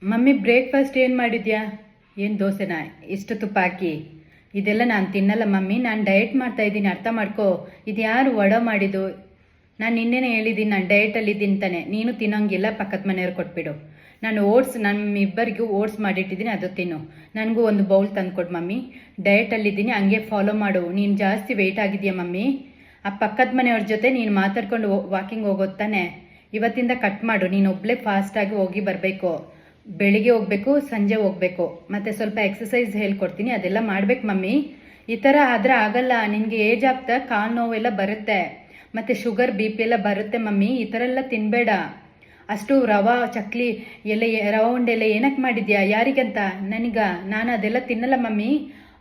Mummy breakfast ಏನು ಮಾಡಿದ್ಯಾ? ಏನು ದೋಸೆನಾ? ಇಷ್ಟು ತುಪ್ಪ ಹಾಕಿ? ಇದೆಲ್ಲ ನಾನು ತಿನ್ನಲ್ಲ ಮಮ್ಮಿ, ನಾನು ಡಯಟ್ ಮಾಡ್ತಾ ಇದ್ದೀನಿ, ಅರ್ಥ ಮಾಡ್ಕೋ. ಇದು ಯಾರು ವಡ ಮಾಡಿದ್ದು? ನಾನು ನಿನ್ನೆನೇ ಹೇಳಿದ್ದೀನಿ ನಾನು ಡಯಟಲ್ಲಿದ್ದೀನಿ ತಾನೆ. ನೀನು ತಿನ್ನೋಂಗಿಲ್ಲ, ಪಕ್ಕದ ಮನೆಯವ್ರು ಕೊಟ್ಬಿಡು. ನಾನು ಓಟ್ಸ್ ನಮ್ಮಿಬ್ಬರಿಗೂ ಓಟ್ಸ್ ಮಾಡಿಟ್ಟಿದ್ದೀನಿ, ಅದು ತಿನ್ನು. ನನಗೂ ಒಂದು ಬೌಲ್ ತಂದುಕೊಡು ಮಮ್ಮಿ. ಡಯಟಲ್ಲಿದ್ದೀನಿ, ಹಂಗೆ ಫಾಲೋ ಮಾಡು. ನೀನು ಜಾಸ್ತಿ ವೆಯ್ಟ್ ಆಗಿದೆಯಾ ಮಮ್ಮಿ? ಆ ಪಕ್ಕದ ಮನೆಯವ್ರ ಜೊತೆ ನೀನು ಮಾತಾಡ್ಕೊಂಡು ವಾಕಿಂಗ್ ಹೋಗೋದು ತಾನೆ. ಇವತ್ತಿಂದ ಕಟ್ ಮಾಡು. ನೀನು ಒಬ್ಬಳೇ ಫಾಸ್ಟಾಗಿ ಹೋಗಿ ಬರಬೇಕು. ಬೆಳಿಗ್ಗೆ ಹೋಗಬೇಕು, ಸಂಜೆ ಹೋಗಬೇಕು. ಮತ್ತು ಸ್ವಲ್ಪ ಎಕ್ಸಸೈಸ್ ಹೇಳ್ಕೊಡ್ತೀನಿ, ಅದೆಲ್ಲ ಮಾಡ್ಬೇಕು ಮಮ್ಮಿ. ಈ ಥರ ಆದರೆ ಆಗಲ್ಲ. ನಿನಗೆ ಏಜ್ ಆಗ್ತಾ ಕಾಲು ನೋವೆಲ್ಲ ಬರುತ್ತೆ, ಮತ್ತು ಶುಗರ್ BP ಎಲ್ಲ ಬರುತ್ತೆ ಮಮ್ಮಿ. ಈ ಥರ ಎಲ್ಲ ತಿನ್ನಬೇಡ. ಅಷ್ಟು ರವಾ ಚಕ್ಲಿ ಎಲ್ಲ ರವಾ ಉಂಡೆ ಎಲ್ಲ ಏನಕ್ಕೆ ಮಾಡಿದ್ಯಾ? ಯಾರಿಗಂತ? ನಾನು ಅದೆಲ್ಲ ತಿನ್ನಲ್ಲ ಮಮ್ಮಿ.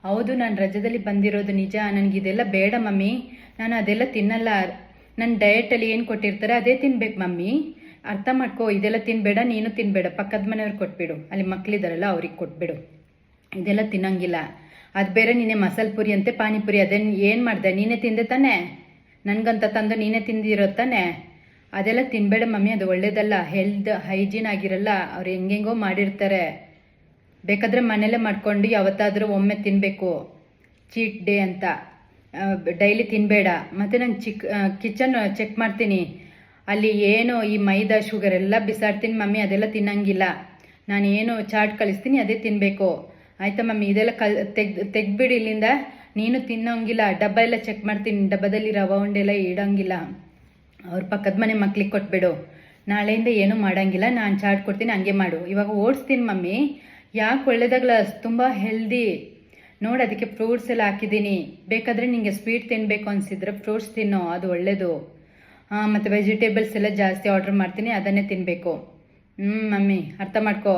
ಹೌದು, ನಾನು ರಜದಲ್ಲಿ ಬಂದಿರೋದು ನಿಜ. ನನಗಿದೆಲ್ಲ ಬೇಡ ಮಮ್ಮಿ, ನಾನು ಅದೆಲ್ಲ ತಿನ್ನಲ್ಲ. ನನ್ನ ಡಯಟಲ್ಲಿ ಏನು ಕೊಟ್ಟಿರ್ತಾರೆ ಅದೇ ತಿನ್ಬೇಕು ಮಮ್ಮಿ, ಅರ್ಥ ಮಾಡ್ಕೋ. ಇದೆಲ್ಲ ತಿನ್ನಬೇಡ, ನೀನು ತಿನ್ನಬೇಡ. ಪಕ್ಕದ ಮನೆಯವ್ರಿಗೆ ಕೊಟ್ಬಿಡು, ಅಲ್ಲಿ ಮಕ್ಕಳಿದಾರಲ್ಲ ಅವ್ರಿಗೆ ಕೊಟ್ಬಿಡು. ಇದೆಲ್ಲ ತಿನ್ನಂಗಿಲ್ಲ. ಅದು ಬೇರೆ ನೀನೆ ಮಸಾಲೆ ಪುರಿ ಅಂತೆ ಪಾನಿಪುರಿ, ಅದೇನು ಏನು ಮಾಡಿದೆ? ನೀನೇ ತಿಂದೆ ತಾನೆ? ನನಗಂತ ತಂದು ನೀನೇ ತಿಂದಿರೋ ತಾನೆ? ಅದೆಲ್ಲ ತಿನ್ನಬೇಡ ಮಮ್ಮಿ, ಅದು ಒಳ್ಳೇದಲ್ಲ. ಹೆಲ್ತ್ ಹೈಜೀನ್ ಆಗಿರಲ್ಲ. ಅವ್ರು ಹೆಂಗೆಂಗೋ ಮಾಡಿರ್ತಾರೆ. ಬೇಕಾದರೆ ಮನೇಲೇ ಮಾಡ್ಕೊಂಡು ಯಾವತ್ತಾದರೂ ಒಮ್ಮೆ ತಿನ್ನಬೇಕು, ಚೀಟ್ ಡೇ ಅಂತ. ಡೈಲಿ ತಿನ್ನಬೇಡ. ಮತ್ತು ನಾನು ಕಿಚನ್ ಚೆಕ್ ಮಾಡ್ತೀನಿ, ಅಲ್ಲಿ ಏನು ಈ ಮೈದಾ ಶುಗರ್ ಎಲ್ಲ ಬಿಸಾಡ್ತೀನಿ ಮಮ್ಮಿ, ಅದೆಲ್ಲ ತಿನ್ನಂಗಿಲ್ಲ. ನಾನು ಏನು ಚಾಟ್ ಕಳಿಸ್ತೀನಿ ಅದೇ ತಿನ್ನಬೇಕು, ಆಯಿತಾ ಮಮ್ಮಿ? ಇದೆಲ್ಲ ತೆಗ್ಬಿಡಿ ಇಲ್ಲಿಂದ. ನೀನು ತಿನ್ನೋಂಗಿಲ್ಲ. ಡಬ್ಬ ಎಲ್ಲ ಚೆಕ್ ಮಾಡ್ತೀನಿ, ಡಬ್ಬದಲ್ಲಿ ರವಾ ಉಂಡೆಲ್ಲ ಇಡೋಂಗಿಲ್ಲ. ಅವ್ರ ಪಕ್ಕದ ಮನೆ ಮಕ್ಳಿಗೆ ಕೊಟ್ಬಿಡು. ನಾಳೆಯಿಂದ ಏನೂ ಮಾಡೋಂಗಿಲ್ಲ, ನಾನು ಚಾಟ್ ಕೊಡ್ತೀನಿ, ಹಂಗೆ ಮಾಡು. ಇವಾಗ ಓಡಿಸ್ತೀನಿ ಮಮ್ಮಿ. ಯಾಕೆ ಒಳ್ಳೇದಾಗಲ್ಲ, ತುಂಬ ಹೆಲ್ದಿ ನೋಡಿ. ಅದಕ್ಕೆ ಫ್ರೂಟ್ಸ್ ಎಲ್ಲ ಹಾಕಿದ್ದೀನಿ. ಬೇಕಾದರೆ ನಿಮಗೆ ಸ್ವೀಟ್ ತಿನ್ನಬೇಕು ಅನಿಸಿದ್ರೆ ಫ್ರೂಟ್ಸ್ ತಿನ್ನೋ, ಅದು ಒಳ್ಳೆಯದು. ಮತ್ತು ವೆಜಿಟೇಬಲ್ಸ್ ಎಲ್ಲ ಜಾಸ್ತಿ ಆರ್ಡ್ರ್ ಮಾಡ್ತೀನಿ, ಅದನ್ನೇ ತಿನ್ನಬೇಕು. ಮಮ್ಮಿ ಅರ್ಥ ಮಾಡ್ಕೋ.